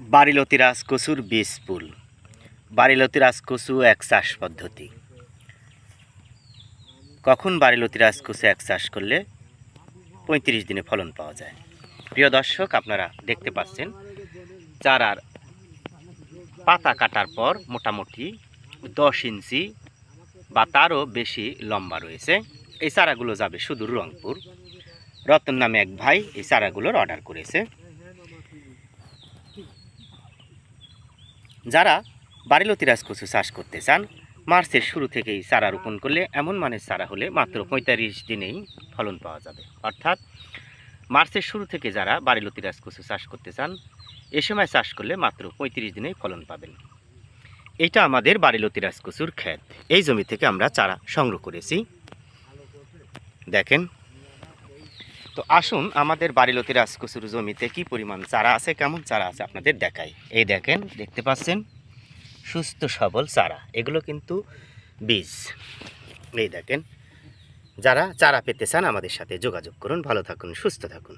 বারিলতি রাজকচুর বীজ পুল। বারিলতি রাজকচু এক চাষ পদ্ধতি। কখন বারিলতি রাজকচু এক চাষ করলে 35 দিনে ফলন পাওয়া যায়? প্রিয় দর্শক, আপনারা দেখতে পাচ্ছেন চারার পাতা কাটার পর মোটামুটি 10 ইঞ্চি বা তারও বেশি লম্বা রয়েছে। এই চারাগুলো যাবে সুদূর রংপুর। রতন নামে এক ভাই এই চারাগুলোর অর্ডার করেছে। যারা বারিলতি রাজকচু চাষ করতে চান, মার্চের শুরু থেকেই চারা রোপণ করলে এমন মানের চারা হলে মাত্র 45 দিনেই ফলন পাওয়া যাবে। অর্থাৎ মার্চের শুরু থেকে যারা বারিলতি রাজকচু চাষ করতে চান, এ সময় চাষ করলে মাত্র 35 দিনেই ফলন পাবেন। এটা আমাদের বারিলতি রাজকচুর ক্ষেত। এই জমি থেকে আমরা চারা সংগ্রহ করেছি, দেখেন। তো আসুন আমাদের বারিলতি রাজকচুর জমিতে কি পরিমাণ চারা আছে, কেমন চারা আছে আপনাদের দেখাই। এই দেখেন, দেখতে পাচ্ছেন সুস্থ সবল চারা, এগুলো কিন্তু বীজ। এই দেখেন, যারা চারা পেতে চান আমাদের সাথে যোগাযোগ করুন। ভালো থাকুন, সুস্থ থাকুন।